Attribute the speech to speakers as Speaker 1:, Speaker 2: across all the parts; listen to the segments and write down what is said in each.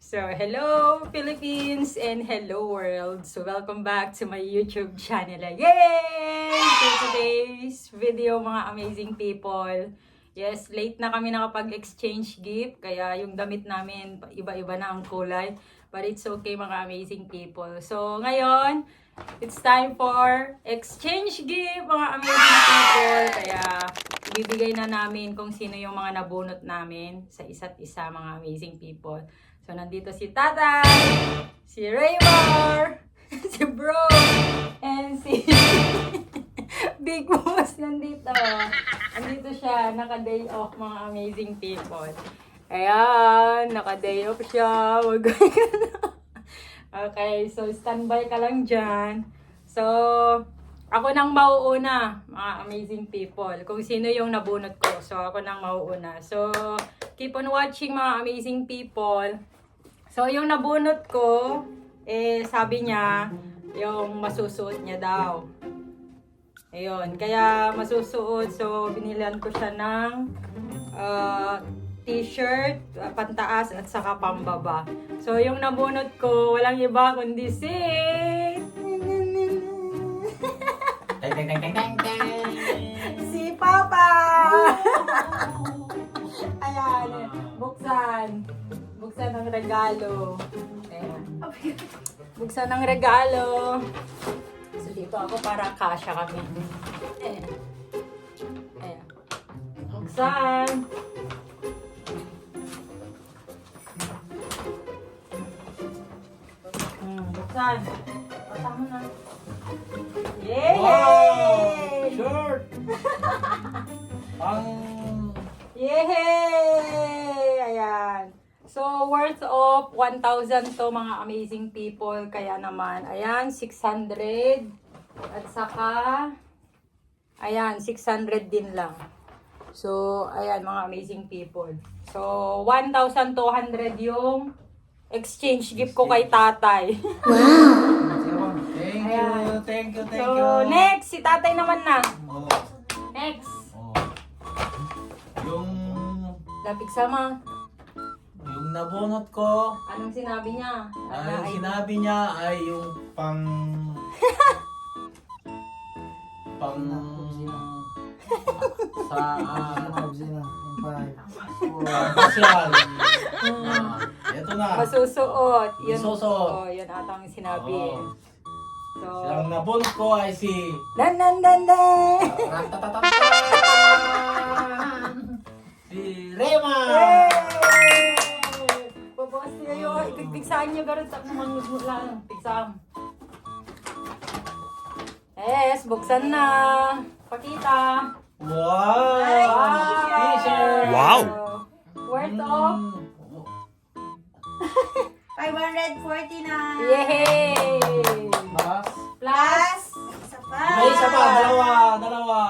Speaker 1: So, hello Philippines and hello world. So, welcome back to my YouTube channel again! So, today's video, mga amazing people. Yes, late na kami nakapag-exchange gift. Kaya yung damit namin, iba-iba na ang kulay. But it's okay, mga amazing people. So, ngayon, it's time for exchange gift, mga amazing people. Kaya, ibibigay na namin kung sino yung mga nabunot namin sa isa't isa, mga amazing people. So, nandito si Tatay, si Raymar, si Bro, and si Big Boss nandito. Nandito siya, naka-day off, mga amazing people. Ayan, naka-day off siya. Okay, so standby ka lang dyan. So, ako nang mauuna, mga amazing people. Kung sino yung nabunot ko. So, ako nang mauuna. So, keep on watching, mga amazing people. So, yung nabunot ko, sabi niya, yung masusuot niya daw. Ayun, kaya masusuot. So, binilihan ko siya ng t-shirt, pantaas at saka pambaba. So, yung nabunot ko, walang iba kundi si... si Papa! Ayan, buksan. Buksan ng regalo. Ayan. Buksan ng regalo. So, dito ako para kasya kami. Ayan. Ayan. Buksan. Buksan. Buksan mo na. Yay!
Speaker 2: Wow! Shirt!
Speaker 1: Yay! Ayan. So, worth of 1,000 to, mga amazing people. Kaya naman, ayan, 600. At saka, ayan, 600 din lang. So, ayan, mga amazing people. So, 1,200 yung exchange gift ko kay Tatay.
Speaker 2: Thank you.
Speaker 1: So, next, si Tatay naman na.
Speaker 2: Oh.
Speaker 1: Next.
Speaker 2: Oh. Yung
Speaker 1: Lapig sama.
Speaker 2: nabunot ko,
Speaker 1: Anong sinabi niya?
Speaker 2: ang sinabi niya ay yung pang sa pasyal. Ito na.
Speaker 1: Masusuot. Yun,
Speaker 2: Masusuot.
Speaker 1: Oh, yun atang sinabi.
Speaker 2: Oo.
Speaker 1: So,
Speaker 2: Ang nabunot ko ay si
Speaker 1: dan.
Speaker 2: si Rema.
Speaker 1: Yay! Babawas niya yun. Ipigpigsaan niyo gano'n sa mangusmut lang. Pigsam. Yes, buksan na. Pakita.
Speaker 2: Wow! T-shirt!
Speaker 3: Wow!
Speaker 1: Worth of?
Speaker 4: 549.
Speaker 1: Yay!
Speaker 2: Plus,
Speaker 1: Plus?
Speaker 4: Isa pa.
Speaker 2: may isa pa, dalawa.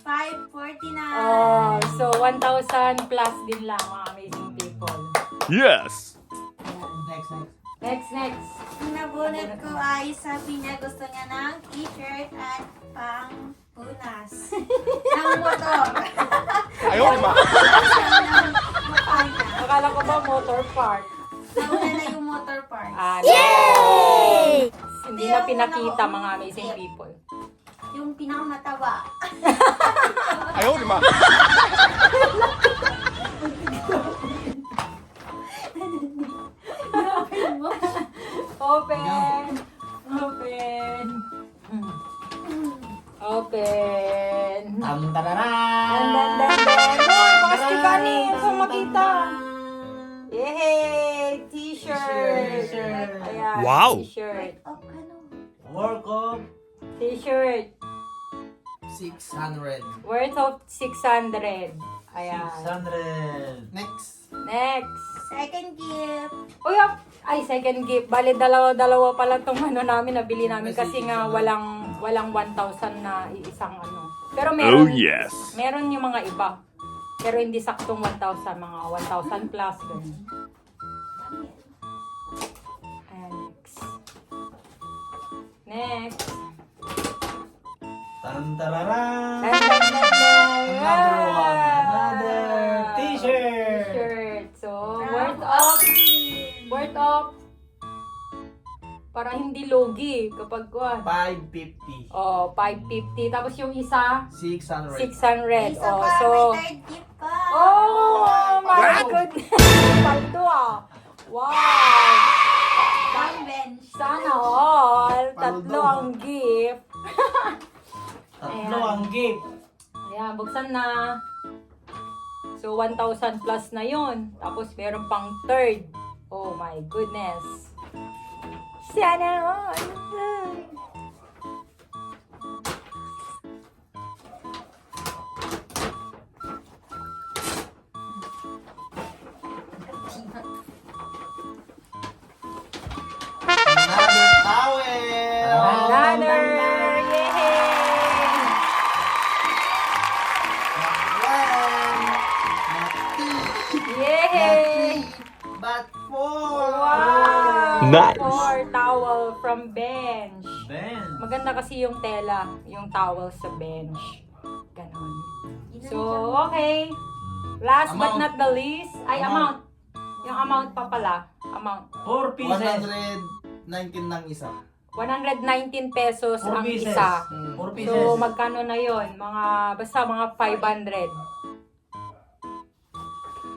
Speaker 4: 549.
Speaker 1: Oh, so 1,000 plus din lang, mga amazing people.
Speaker 3: Yes!
Speaker 2: Next.
Speaker 1: Next.
Speaker 4: Ang nabunot ko ay sabi niya gusto niya ng t-shirt at pang punas. ng motor.
Speaker 3: Ayaw ma!
Speaker 1: Akala ko ba motor park?
Speaker 4: Nauna na yung motor parts.
Speaker 1: Yay! Hindi na pinakita, mga amazing people.
Speaker 4: Yung pinakamataba.
Speaker 3: Ayaw ma!
Speaker 1: Open! Dan. Uy, pakastikanin sa makita. Yay! T-shirt!
Speaker 2: T-shirt.
Speaker 1: Ayan,
Speaker 3: Wow!
Speaker 1: T-shirt.
Speaker 4: Oh, ano?
Speaker 2: Work of
Speaker 1: T-shirt.
Speaker 2: 600.
Speaker 1: Worth of 600. Ayan.
Speaker 2: 600. Next.
Speaker 1: Next.
Speaker 4: Second gift.
Speaker 1: Uy, ay, second gift. Bale, dalawa pala itong namin, nabili namin kasi nga walang 1,000 na isang ano. Pero meron,
Speaker 3: Oh yes!
Speaker 1: meron yung mga iba. Pero hindi saktong 1,000, mga 1,000 plus. Ganun. Ayan, next.
Speaker 2: Tantararan!
Speaker 1: Dan.
Speaker 2: Another one. Another t-shirt.
Speaker 1: T-shirt. So,
Speaker 4: From
Speaker 1: worth of worth of, para hindi logi kapag kuha.
Speaker 2: 550.
Speaker 1: Oh, 550. Tapos yung isa,
Speaker 2: 600.
Speaker 1: 600.
Speaker 4: Isa
Speaker 1: Oh,
Speaker 4: pa,
Speaker 1: so,
Speaker 4: may third gift pa.
Speaker 1: oh my
Speaker 3: What?
Speaker 1: goodness. Paldo ah. Wow.
Speaker 4: Pang bench.
Speaker 1: Sana all.
Speaker 2: Paldo.
Speaker 1: Tatlo ang gift.
Speaker 2: Tatlo ang gift.
Speaker 1: Ayan, buksan na. So, 1,000 plus na yun. Tapos, meron pang third. Oh my goodness. Sana all.
Speaker 2: Another towel.
Speaker 1: Another! Yay!
Speaker 2: One. Not two.
Speaker 1: Yay!
Speaker 2: But four.
Speaker 1: Wow!
Speaker 3: Nice.
Speaker 1: Or towel from bench.
Speaker 2: Ben.
Speaker 1: Maganda kasi yung tela, yung towel sa bench. Ganon. So, okay. Last but
Speaker 2: Amount.
Speaker 1: not the least, ay
Speaker 2: Amount.
Speaker 1: amount. Yung amount pa pala. Amount.
Speaker 2: 4 pieces.
Speaker 5: 119 ng isa.
Speaker 1: 119 pesos
Speaker 2: 4
Speaker 1: ang
Speaker 2: pieces.
Speaker 1: isa.
Speaker 2: 4 pieces.
Speaker 1: So, magkano na yon? Basta mga 500.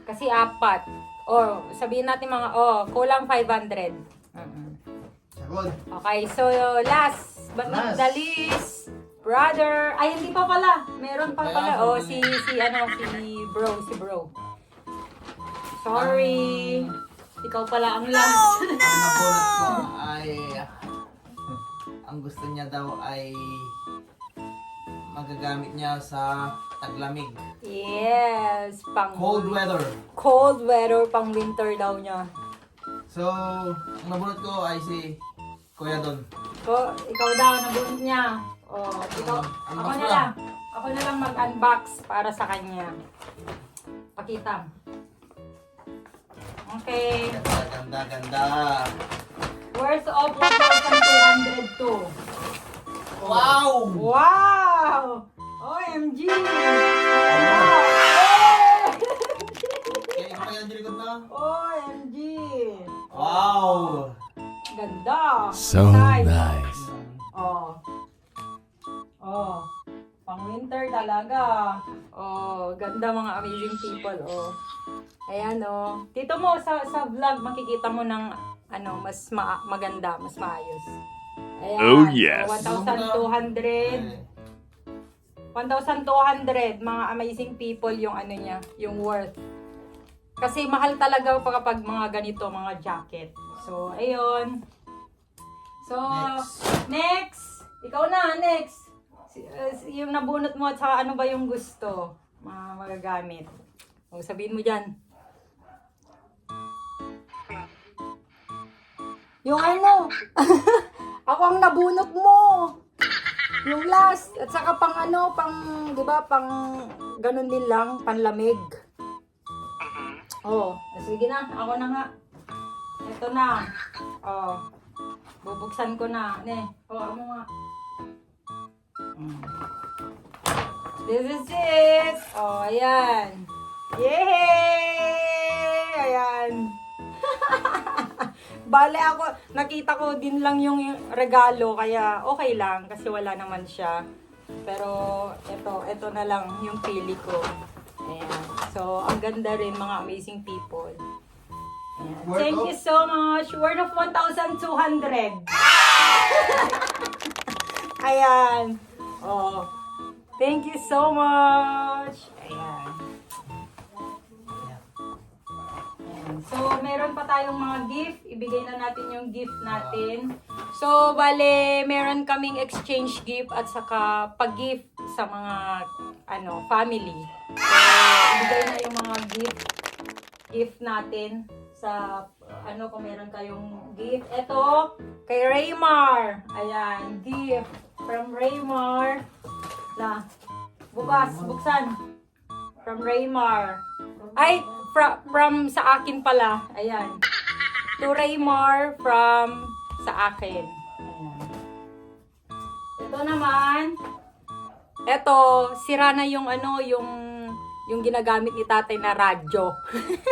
Speaker 1: Kasi apat. O, sabihin natin mga, kulang 500.
Speaker 5: Sagod.
Speaker 1: Okay, so last but not the least, brother. Ay, hindi pa pala. Meron pa pala. Oh, si bro. Sorry. Ikaw pala ang last.
Speaker 5: Ang napulot ko ay ang gusto niya daw ay magagamit niya sa taglamig.
Speaker 1: Yes, pang
Speaker 5: Cold weather.
Speaker 1: Cold weather, pang winter daw niya.
Speaker 5: So, ang nabulot ko ay si Kuya Don.
Speaker 1: So, ikaw daw, nabunod niya. Oh, ikaw, ako
Speaker 5: Unbox
Speaker 1: na
Speaker 5: mo
Speaker 1: lang. Ako na lang mag-unbox para sa kanya. Pakita. Okay.
Speaker 5: Ganda.
Speaker 1: Worth of 1,200 to.
Speaker 5: Wow!
Speaker 1: Wow! OMG! Wow!
Speaker 5: Kaya ikaw pa yan likod na?
Speaker 1: OMG!
Speaker 5: Wow!
Speaker 1: Ganda!
Speaker 3: So
Speaker 1: Size.
Speaker 3: nice.
Speaker 1: Oh. Oh. Pang winter talaga. Oh, ganda mga amazing people. Oh. Ayan oh. Dito mo sa vlog makikita mo ng mas maganda, mas maayos. Ayan.
Speaker 3: Oh, yes.
Speaker 1: So, 1,200. 1,200 mga amazing people yung niya, yung worth. Kasi mahal talaga kapag mga ganito, mga jacket. So, ayun. So, next. Ikaw na, next. Yung nabunot mo at saka ano ba yung gusto magagamit. O, sabihin mo dyan. Yung ako ang nabunot mo. Yung last. At saka pang di ba, pang ganun din lang, panlamig. Oh, sige na. Ako na nga. Ito na. Oh. Bubuksan ko na. Ano nga. This is it. Oh, ayan. Yay! Ayan. Bale nakita ko din lang yung regalo, kaya okay lang kasi wala naman siya. Pero ito na lang yung pili ko. Ayan. So, ang ganda rin mga amazing people. Ayan.
Speaker 5: Worth
Speaker 1: Thank
Speaker 5: of-
Speaker 1: you so much. Worth of 1,200. Ayan. Oh. Thank you so much. Ayan. So, meron pa tayong mga gift. Ibigay na natin yung gift natin. So, bale, meron kaming exchange gift at saka pag-gift sa mga family. So, ibigay na yung mga gift natin sa kung meron kayong gift. Ito, kay Raymar. Ayan, gift from Raymar. Buksan. From Raymar. Ay, from sa akin pala. Ayan. To Raymar from sa akin. Ayan. Ito naman. Ito, sira na yung yung ginagamit ni tatay na radyo.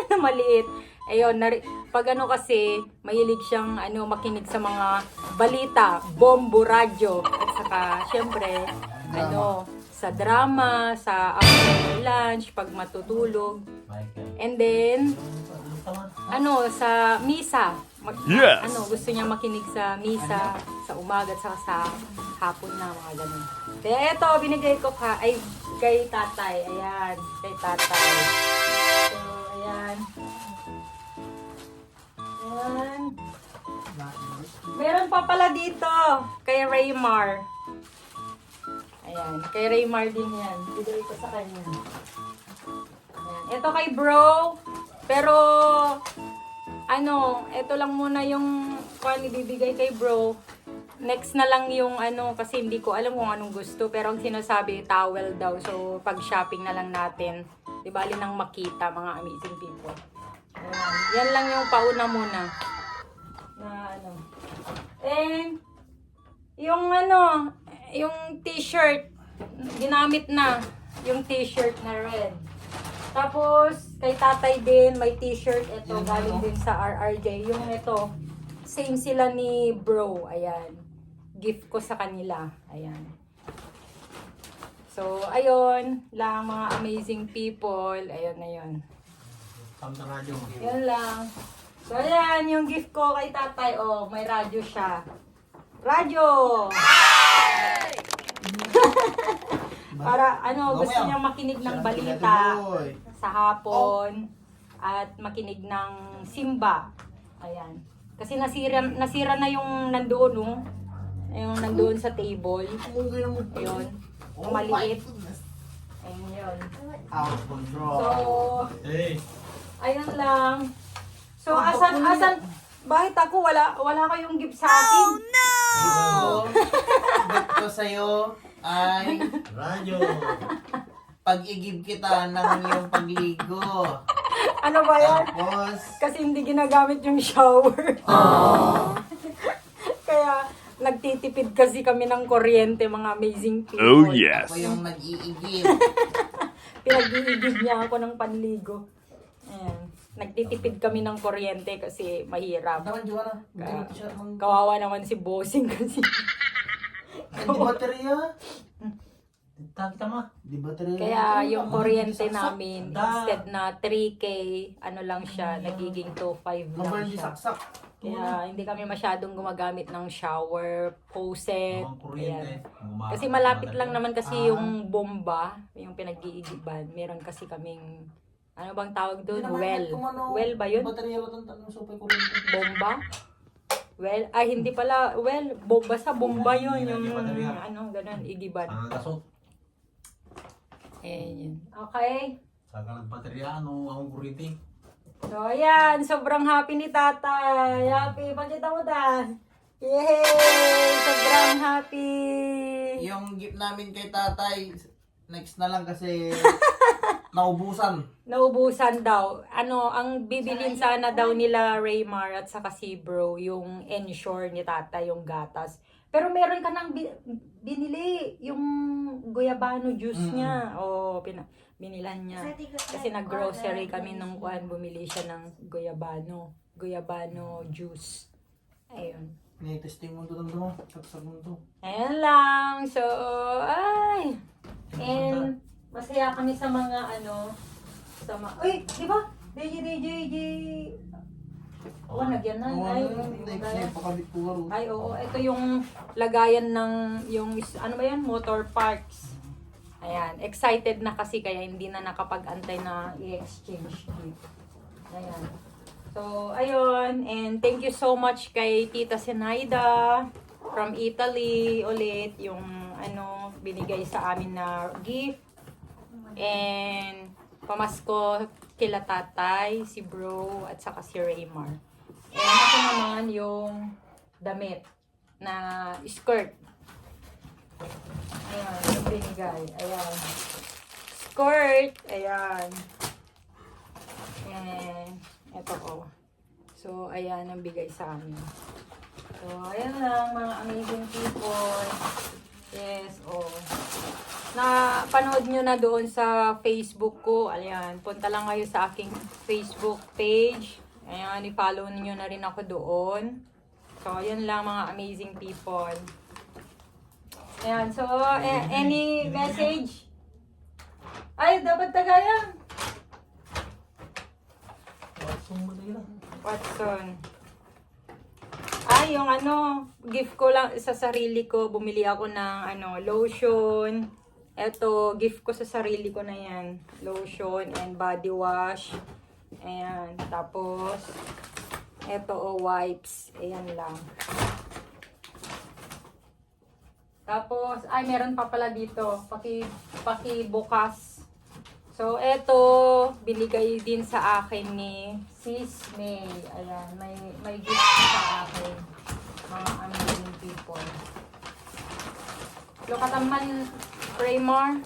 Speaker 1: Na maliit. Ayun, pag ano kasi, mahilig siyang makinig sa mga balita, bombo radyo, at saka, syempre, sa drama, sa after lunch, pag matutulog. And then, sa misa.
Speaker 3: Yes!
Speaker 1: Gusto niya makinig sa misa, sa umaga, at saka sa hapon na, mga ganun. Kaya eto, binigay ko kay tatay. Ayan, kay tatay. So, ayan. Ayan. Meron pa pala dito, kay Raymar. Ayan, kay Raymar din yan. Bigay ko sa kanya. Ayan. Ito kay bro. Pero, ito lang muna yung ibibigay kay bro. Next na lang yung kasi hindi ko alam kung anong gusto. Pero ang sinasabi, towel daw. So, pag-shopping na lang natin. Di bali nang makita, mga amazing people. Ayan. Yan lang yung pauna muna. And, yung t-shirt, ginamit na. Yung t-shirt na red. Tapos, kay tatay din, may t-shirt. Ito, galing din sa RRJ. Yung ito, same sila ni bro. Ayan. Gift ko sa kanila. Ayan. So, ayun. Lang mga amazing people. Ayun na yun. Yan lang. So, ayan. Yung gift ko kay tatay. Oh, may radyo siya. Radyo! Para gusto niya makinig ng balita sa hapon at makinig ng simba. Ayan. Kasi nasira na yung nandoon, no? Yung nandoon sa table. Ayun. Yung maliit. Ayun yun.
Speaker 5: Out of control.
Speaker 1: So, ayun lang. So, asan, bakit ako wala kayong gift sa akin?
Speaker 5: Bet ko sa'yo ay
Speaker 2: Radyo.
Speaker 5: pag-igib kita ng iyong pagligo.
Speaker 1: Ano ba yan?
Speaker 5: Tapos,
Speaker 1: Kasi hindi ginagamit yung shower. Kaya, nagtitipid kasi kami ng kuryente, mga amazing people.
Speaker 3: Oh yes!
Speaker 5: ako yung nag-iigib.
Speaker 1: Pinag-iigib niya ako ng panligo. Ayan. Nagtitipid kami ng kuryente kasi mahirap.
Speaker 5: Naman, Joanna. Hindi mo siya mang...
Speaker 1: Kawawa naman si Bossing kasi.
Speaker 5: Ay, di baterya.
Speaker 2: Kita mo.
Speaker 5: Di baterya.
Speaker 1: Kaya yung kuryente namin, instead na 3K, lang siya, nagiging 2.5
Speaker 5: Naman,
Speaker 1: lang
Speaker 5: di
Speaker 1: siya.
Speaker 5: saksak.
Speaker 1: Kaya hindi kami masyadong gumagamit ng shower, faucet.
Speaker 2: Ang kuryente.
Speaker 1: Ayan. Kasi malapit lang naman kasi yung bomba, yung pinag-iigiban. Meron kasi kaming, ano bang tawag doon? Well. Well ba yun?
Speaker 5: Baterya ba itong tanong supay kuryente?
Speaker 1: Bomba? Well, hindi pala, basta bomba yun, yung ganun, igiban.
Speaker 2: Ang gasot.
Speaker 1: Ayan yun. Okay.
Speaker 2: Saka nagbaterya, ang kuryente.
Speaker 1: So, ayan. Sobrang happy ni tatay. Happy. Pakita mo dan. Yay! Sobrang happy.
Speaker 5: Yung gift namin kay tatay, next na lang kasi naubusan.
Speaker 1: Naubusan daw. Ang bibilin sana daw nila Raymar at saka si bro, yung Ensure ni tatay, yung gatas. Pero meron ka nang binili, yung Goyabano juice niya. O, binilan niya. Kasi nag-grocery kami nung bumili siya ng Goyabano juice. Ayun.
Speaker 5: Testing mo ito nandun. Saksag mo ito.
Speaker 1: Ayan lang. So, and masaya kami sa mga uy, di ba? DJ. Nagyan na. Ay, oo. Ito yung lagayan ng, ano ba yan? Motor parts. Ayan. Excited na kasi kaya hindi na nakapag-antay na i-exchange gift. Ayan. So, ayun. And thank you so much kay Tita Sinaida from Italy ulit. Yung, binigay sa amin na gift. And, pamasko kila tatay, si bro, at saka si Raymar. And ito naman yung damit na skirt. Ayan, yung binigay. Ayan. Skirt. Ayan. And, ito ko. So, ayan ang bigay sa amin. So, ayan lang, mga amazing people. Yes, napanood nyo na doon sa Facebook ko. Ayan, punta lang kayo sa aking Facebook page. Ayan, i-follow niyo na rin ako doon. So, yun lang mga amazing people. Ayan, so, any message? Ay, dapat tagayan. Watson. Ay, yung gift ko lang sa sarili ko. Bumili ako ng lotion. Eto, gift ko sa sarili ko na yan. Lotion and body wash. Ayan. Tapos, eto, wipes. Ayan lang. Tapos, ay, meron pa pala dito. Pakibukas. So, eto, binigay din sa akin ni Sis May. Ayan, may gift sa akin. Mga amazing people. Look at man, Raymar.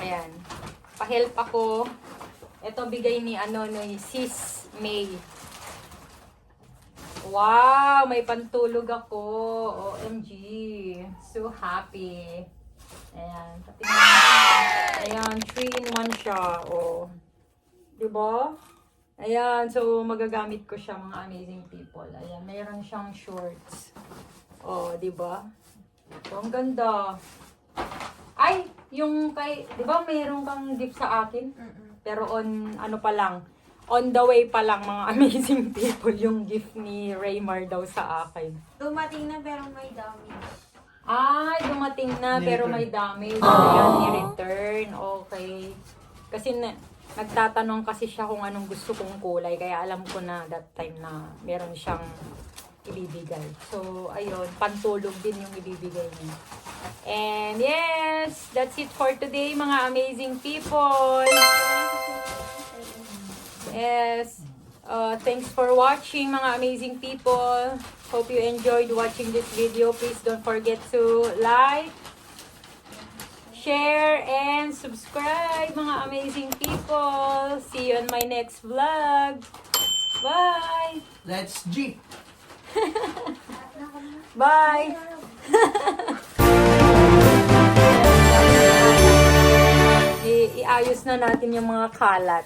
Speaker 1: Ayan. Pa-help ako. Ito, bigay ni, ni Sis May. Wow! May pantulog ako. OMG. So happy. Ayan. Ayan, 3-in-1 siya. Oh. Diba? Ayan, so magagamit ko siya mga amazing people. Ayan, mayroon siyang shorts. Oh, diba? So, ang ganda. Ay, yung kay, diba mayroon kang gift sa akin? Pero on the way pa lang mga amazing people yung gift ni Raymar daw sa akin.
Speaker 4: Dumating na pero may damage.
Speaker 1: Ay, dumating na pero may damage. Kaya ni-return. Okay. Kasi nagtatanong kasi siya kung anong gusto kong kulay. Kaya alam ko na that time na meron siyang ibibigay. So, ayun. Pantulog din yung ibibigay niya. And yes, that's it for today mga amazing people. Yes. Thanks for watching mga amazing people. Hope you enjoyed watching this video. Please don't forget to like, share, and subscribe mga amazing people. See you on my next vlog. Bye!
Speaker 5: Let's G!
Speaker 1: Bye! Iayos na natin yung mga kalat.